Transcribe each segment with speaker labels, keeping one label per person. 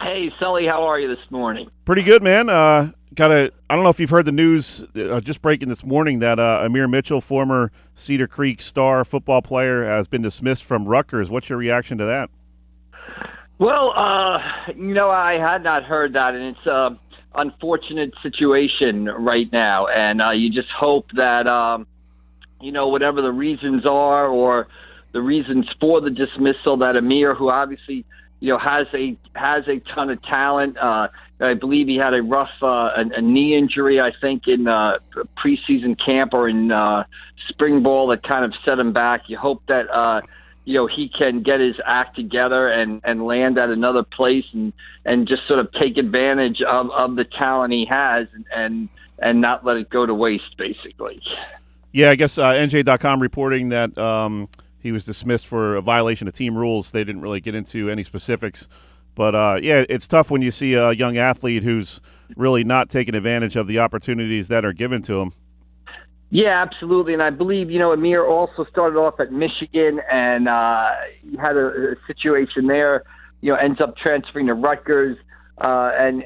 Speaker 1: Hey, Sully, how are you this morning?
Speaker 2: Pretty good, man. I don't know if you've heard the news just breaking this morning that Amir Mitchell, former Cedar Creek star football player, has been dismissed from Rutgers. What's your reaction to that?
Speaker 1: Well, I had not heard that, and it's an unfortunate situation right now. And you just hope that, whatever the reasons are or the reasons for the dismissal, that Amir, who obviously, has a ton of talent. I believe he had a rough a knee injury, I think, in preseason camp or in spring ball that kind of set him back. You hope that he can get his act together and land at another place and just sort of take advantage of the talent he has and not let it go to waste, basically.
Speaker 2: Yeah, I guess NJ.com reporting that he was dismissed for a violation of team rules. They didn't really get into any specifics. But, it's tough when you see a young athlete who's really not taking advantage of the opportunities that are given to him.
Speaker 1: Yeah, absolutely. And I believe, Amir also started off at Michigan and he had a situation there, ends up transferring to Rutgers. Things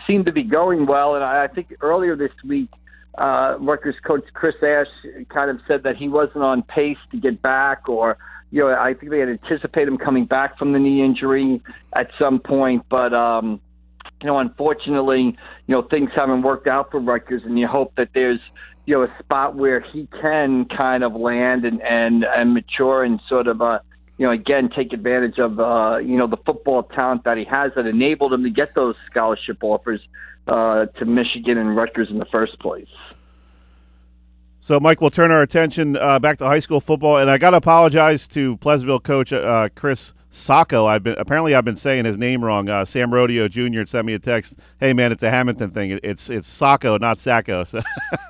Speaker 1: seem to be going well. And I think earlier this week, Rutgers coach Chris Ash kind of said that he wasn't on pace to get back, or I think they had anticipated him coming back from the knee injury at some point, but unfortunately, things haven't worked out for Rutgers, and you hope that there's a spot where he can kind of land and mature and sort of again take advantage of the football talent that he has that enabled him to get those scholarship offers to Michigan and Rutgers in the first place.
Speaker 2: So, Mike, we'll turn our attention back to high school football, and I got to apologize to Pleasantville coach Chris Sacco. I've been saying his name wrong. Sam Rodeo Jr. sent me a text. Hey, man, it's a Hamilton thing. It's Sacco, not Sacco. So.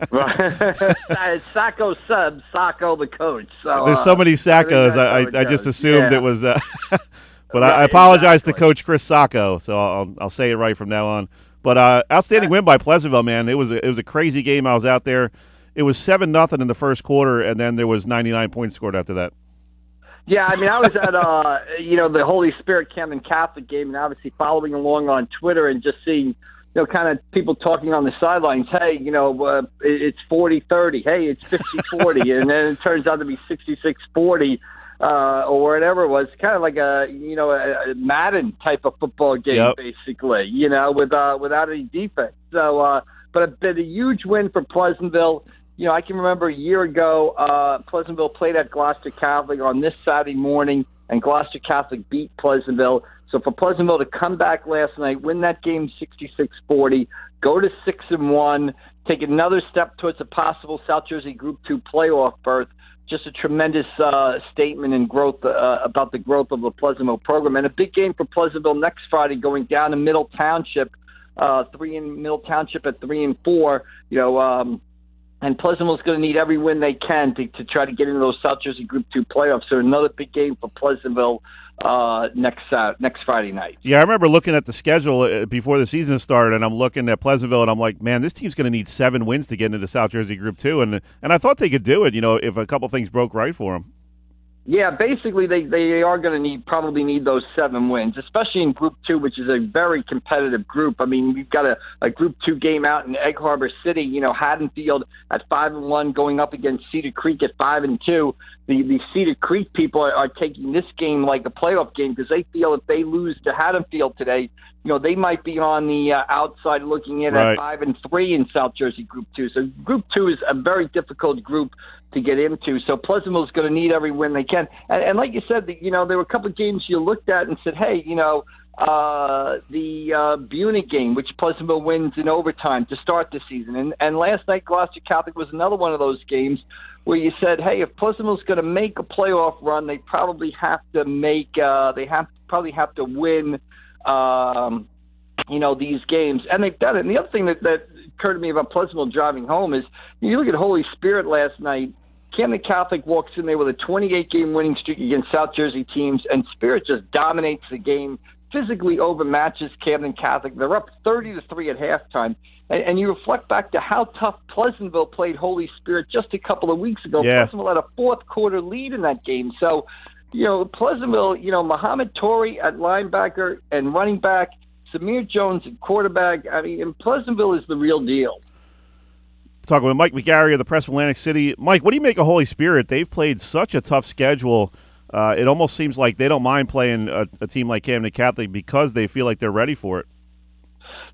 Speaker 1: It's Sacco sub, Sacco the coach. So
Speaker 2: there's so many Saccos. I just assumed it was. But right, I apologize to Coach Chris Sacco. So I'll say it right from now on. But outstanding win by Pleasantville, man. It was a crazy game. I was out there. It was 7-0 in the first quarter, and then there was 99 points scored after that.
Speaker 1: Yeah, I mean, I was at the Holy Spirit Camden Catholic game, and obviously following along on Twitter and just seeing kind of people talking on the sidelines. Hey, it's 40-30. Hey, it's 50-40, and then it turns out to be 66-40. Or whatever it was, kind of like a Madden type of football game, basically, without any defense. So, but a huge win for Pleasantville. I can remember a year ago, Pleasantville played at Gloucester Catholic on this Saturday morning, and Gloucester Catholic beat Pleasantville. So for Pleasantville to come back last night, win that game 66-40, go to 6-1, take another step towards a possible South Jersey Group 2 playoff berth. Just a tremendous statement and growth about the growth of the Pleasantville program, and a big game for Pleasantville next Friday, going down to Middle Township, Middle Township at 3-4. And Pleasantville's going to need every win they can to try to get into those South Jersey Group 2 playoffs. So another big game for Pleasantville next Friday night.
Speaker 2: Yeah, I remember looking at the schedule before the season started, and I'm looking at Pleasantville, and I'm like, man, this team's going to need 7 wins to get into South Jersey Group 2, and I thought they could do it, if a couple things broke right for them.
Speaker 1: Yeah, basically they are going to probably need those 7 wins, especially in Group 2, which is a very competitive group. I mean, we've got a Group 2 game out in Egg Harbor City, Haddonfield at 5-1 going up against Cedar Creek at 5-2. The Cedar Creek people are taking this game like a playoff game because they feel if they lose to Haddonfield today, they might be on the outside looking in at 5-3 in South Jersey Group 2. So Group 2 is a very difficult group to get into. So Pleasantville's going to need every win they can. And like you said, there were a couple of games you looked at and said, hey, the Buena game, which Pleasantville wins in overtime to start the season. And last night, Gloucester Catholic was another one of those games where you said, hey, if Pleasantville's going to make a playoff run, they probably have to probably have to win these games. And they've done it. And the other thing that occurred to me about Pleasantville driving home is you look at Holy Spirit last night. Camden Catholic walks in there with a 28-game winning streak against South Jersey teams, and Spirit just dominates the game, physically overmatches Camden Catholic. They're up 30-3 at halftime. And you reflect back to how tough Pleasantville played Holy Spirit just a couple of weeks ago.
Speaker 2: Yeah.
Speaker 1: Pleasantville had a fourth-quarter lead in that game. So, Pleasantville, Muhammad Torrey at linebacker and running back, Samir Jones at quarterback. I mean, and Pleasantville is the real deal.
Speaker 2: Talking with Mike McGarry of the Press of Atlantic City. Mike, what do you make of Holy Spirit? They've played such a tough schedule. It almost seems like they don't mind playing a team like Camden Catholic because they feel like they're ready for it.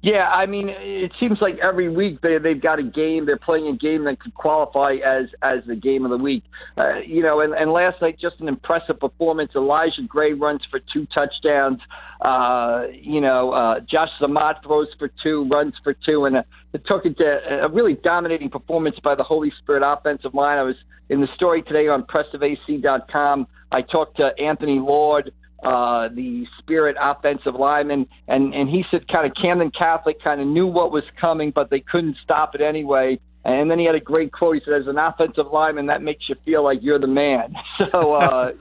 Speaker 1: Yeah, I mean, it seems like every week they've got a game. They're playing a game that could qualify as the game of the week. And last night, just an impressive performance. Elijah Gray runs for 2 touchdowns. Josh Zamat throws for 2, runs for 2, and it took it to a really dominating performance by the Holy Spirit offensive line. I was in the story today on pressofac.com. I talked to Anthony Lord, the Spirit offensive lineman, and he said kind of Camden Catholic kind of knew what was coming, but they couldn't stop it anyway. And then he had a great quote. He said, as an offensive lineman, that makes you feel like you're the man. So,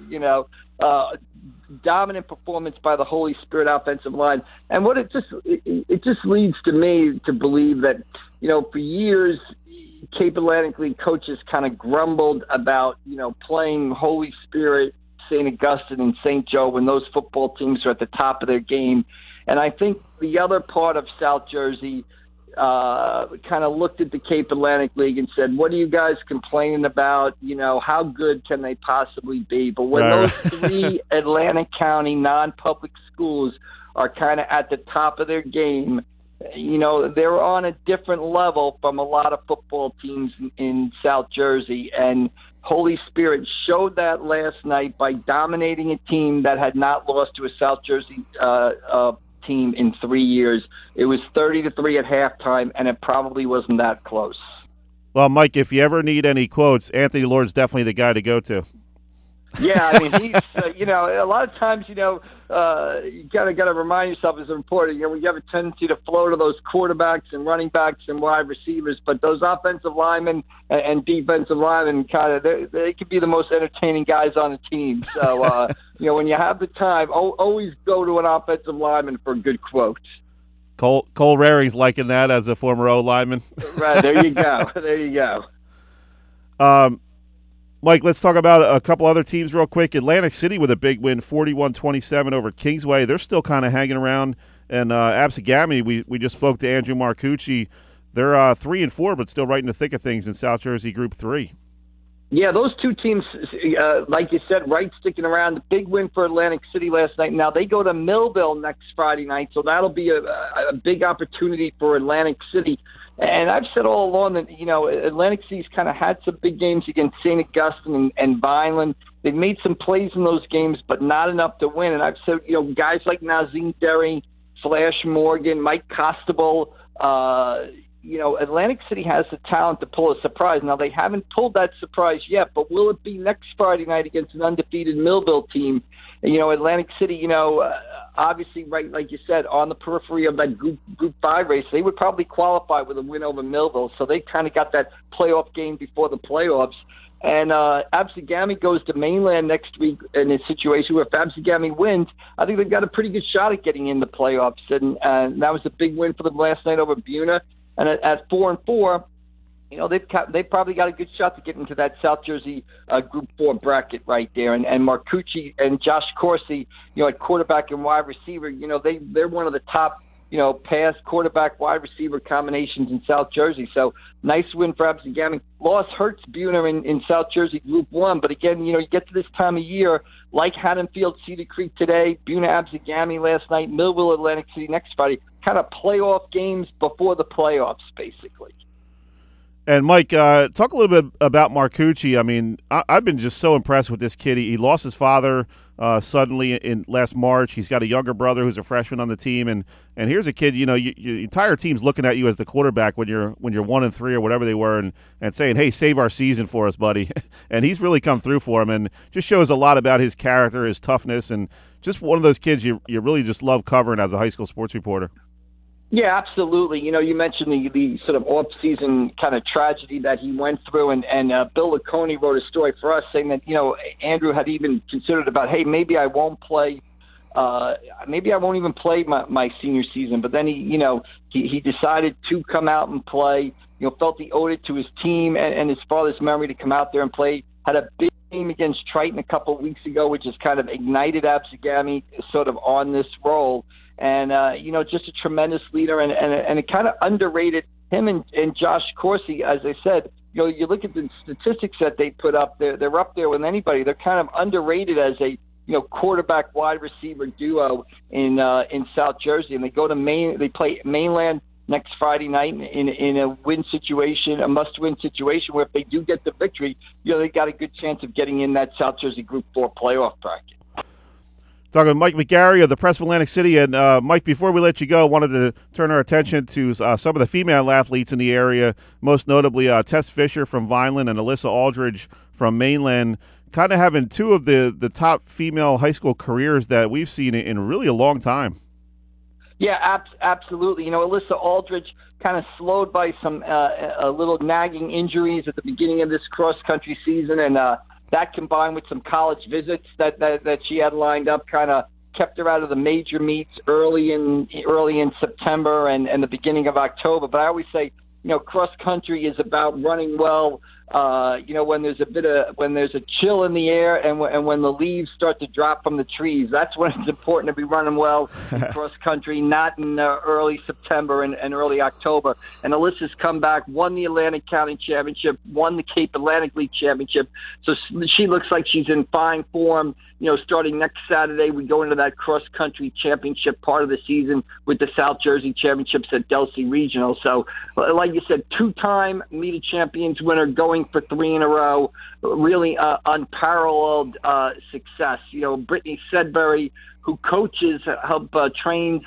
Speaker 1: dominant performance by the Holy Spirit offensive line. And what it just leads to me to believe that, for years, Cape Atlantic League coaches kind of grumbled about, playing Holy Spirit, St. Augustine, and St. Joe when those football teams are at the top of their game. And I think the other part of South Jersey kind of looked at the Cape Atlantic League and said, what are you guys complaining about? How good can they possibly be? But when those 3 Atlantic County non-public schools are kind of at the top of their game, they're on a different level from a lot of football teams in South Jersey. And Holy Spirit showed that last night by dominating a team that had not lost to a South Jersey team in 3 years. It was 30-3 at halftime, and it probably wasn't that close.
Speaker 2: Well, Mike, if you ever need any quotes, Anthony Lord's definitely the guy to go to.
Speaker 1: Yeah, I mean, he's, a lot of times, you got to remind yourself as a reporter, we have a tendency to flow to those quarterbacks and running backs and wide receivers, but those offensive linemen and defensive linemen they could be the most entertaining guys on the team. So, when you have the time, always go to an offensive lineman for a good quote.
Speaker 2: Cole Raring's liking that as a former O lineman.
Speaker 1: Right, there you go. There you go.
Speaker 2: Mike, let's talk about a couple other teams real quick. Atlantic City with a big win, 41-27 over Kingsway. They're still kind of hanging around. And Absegami, we just spoke to Andrew Marcucci. They're 3-4, but still right in the thick of things in South Jersey Group 3.
Speaker 1: Yeah, those two teams, like you said, right sticking around. The big win for Atlantic City last night. Now they go to Millville next Friday night, so that'll be a big opportunity for Atlantic City. And I've said all along that, Atlantic City's kind of had some big games against St. Augustine and Vineland. They've made some plays in those games, but not enough to win. And I've said, guys like Nazim Derry, Flash Morgan, Mike Costable, Atlantic City has the talent to pull a surprise. Now, they haven't pulled that surprise yet, but will it be next Friday night against an undefeated Millville team? And, Atlantic City, obviously, right, like you said, on the periphery of that Group 5 race, they would probably qualify with a win over Millville. So they kind of got that playoff game before the playoffs. And Absegami goes to Mainland next week in a situation where if Absegami wins, I think they've got a pretty good shot at getting in the playoffs. And that was a big win for them last night over Buna. And at 4-4, they've probably got a good shot to get into that South Jersey Group 4 bracket right there. And Marcucci and Josh Corsi, at quarterback and wide receiver, they're one of the top, pass quarterback wide receiver combinations in South Jersey. So nice win for Absegami. Loss hurts Buna in South Jersey Group 1. But again, you get to this time of year, like Haddonfield, Cedar Creek today, Buna Absegami last night, Millville Atlantic City next Friday, kind of playoff games before the playoffs, basically.
Speaker 2: And, Mike, talk a little bit about Marcucci. I mean, I've been just so impressed with this kid. He lost his father suddenly in last March. He's got a younger brother who's a freshman on the team. And here's a kid, your entire team's looking at you as the quarterback when you're 1-3 or whatever they were and saying, hey, save our season for us, buddy. And he's really come through for him and just shows a lot about his character, his toughness, and just one of those kids you really just love covering as a high school sports reporter.
Speaker 1: Yeah, absolutely. You mentioned the sort of off-season kind of tragedy that he went through, and Bill Lacconi wrote a story for us saying that, Andrew had even considered about, hey, maybe I won't play, maybe I won't even play my senior season. But then he decided to come out and play, felt he owed it to his team and his father's memory to come out there and play, had a big game against Triton a couple of weeks ago, which has kind of ignited Absegami sort of on this role. And, just a tremendous leader and it kind of underrated him and Josh Corsi. As I said, you look at the statistics that they put up, they're up there with anybody. They're kind of underrated as a, quarterback wide receiver duo in South Jersey. And they go to they play Mainland next Friday night in a win situation, a must-win situation, where if they do get the victory, they got a good chance of getting in that South Jersey Group 4 playoff bracket.
Speaker 2: Talking with Mike McGarry of the Press of Atlantic City. And, Mike, before we let you go, I wanted to turn our attention to some of the female athletes in the area, most notably Tess Fisher from Vineland and Alyssa Aldridge from Mainland, kind of having two of the top female high school careers that we've seen in really a long time.
Speaker 1: Yeah, absolutely. Alyssa Aldridge kind of slowed by some a little nagging injuries at the beginning of this cross-country season, and that combined with some college visits that she had lined up kind of kept her out of the major meets early in September and the beginning of October. But I always say, cross-country is about running well, when there's a chill in the air and when the leaves start to drop from the trees. That's when it's important to be running well in cross country, not in early September and early October. And Alyssa's come back, won the Atlantic County Championship, won the Cape Atlantic League Championship. So she looks like she's in fine form. Starting next Saturday, we go into that cross-country championship part of the season with the South Jersey Championships at Delsea Regional. So, like you said, two-time Meet of Champions winner, going for 3 in a row, really unparalleled success. Brittany Sedbury, who coaches, trains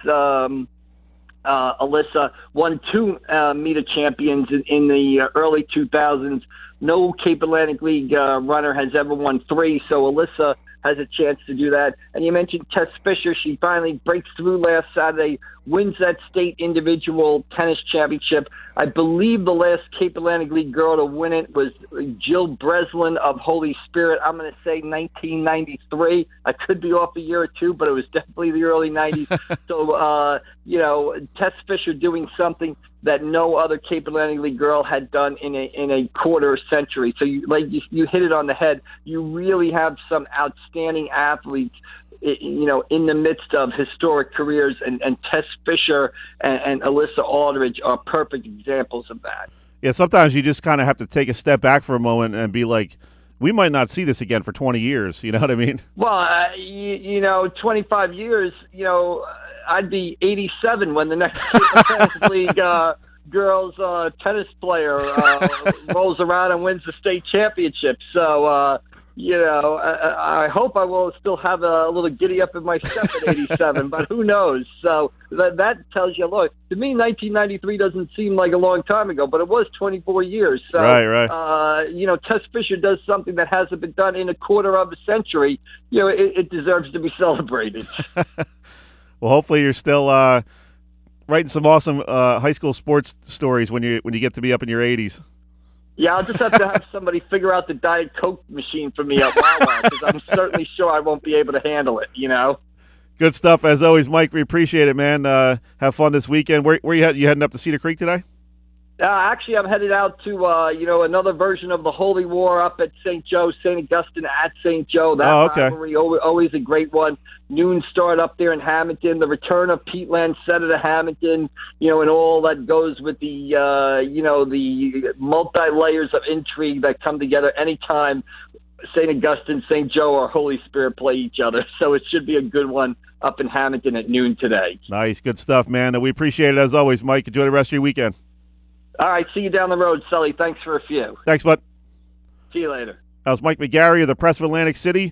Speaker 1: Alyssa, won 2 Meet of Champions in the early 2000s. No Cape Atlantic League runner has ever won 3, so Alyssa has a chance to do that. And you mentioned Tess Fisher. She finally breaks through last Saturday, wins that state individual tennis championship. I believe the last Cape Atlantic League girl to win it was Jill Breslin of Holy Spirit. I'm going to say 1993. I could be off a year or two, but it was definitely the early 90s. So, Tess Fisher doing something that no other Cape Atlantic League girl had done in a quarter century. So you hit it on the head. You really have some outstanding athletes, in the midst of historic careers, and Tess Fisher and Alyssa Aldridge are perfect examples of that.
Speaker 2: Yeah, sometimes you just kind of have to take a step back for a moment and be like, we might not see this again for 20 years. You know what I mean?
Speaker 1: Well, 25 years, I'd be 87 when the next Tennis League girls tennis player rolls around and wins the state championship. So, I hope I will still have a little giddy up in my step at 87, but who knows? So that tells you, look, to me, 1993 doesn't seem like a long time ago, but it was 24 years. So,
Speaker 2: right.
Speaker 1: Tess Fisher does something that hasn't been done in a quarter of a century. It deserves to be celebrated.
Speaker 2: Well, hopefully you're still writing some awesome high school sports stories when you get to be up in your 80s.
Speaker 1: Yeah, I'll just have to have somebody figure out the Diet Coke machine for me at Wawa, because I'm certainly sure I won't be able to handle it,
Speaker 2: Good stuff, as always, Mike. We appreciate it, man. Have fun this weekend. Where you heading up to Cedar Creek today?
Speaker 1: Actually, I'm headed out to, another version of the Holy War up at St. Joe, St. Augustine at St. Joe. That rivalry, always a great one. Noon start up there in Hamilton. The return of Pete Lancetta to Hamilton, and all that goes with the, the multi-layers of intrigue that come together anytime St. Augustine, St. Joe, or Holy Spirit play each other. So it should be a good one up in Hamilton at noon today.
Speaker 2: Nice. Good stuff, man. We appreciate it as always, Mike. Enjoy the rest of your weekend.
Speaker 1: All right, see you down the road, Sully. Thanks for a few.
Speaker 2: Thanks, bud.
Speaker 1: See you later.
Speaker 2: That was Mike McGarry of the Press of Atlantic City.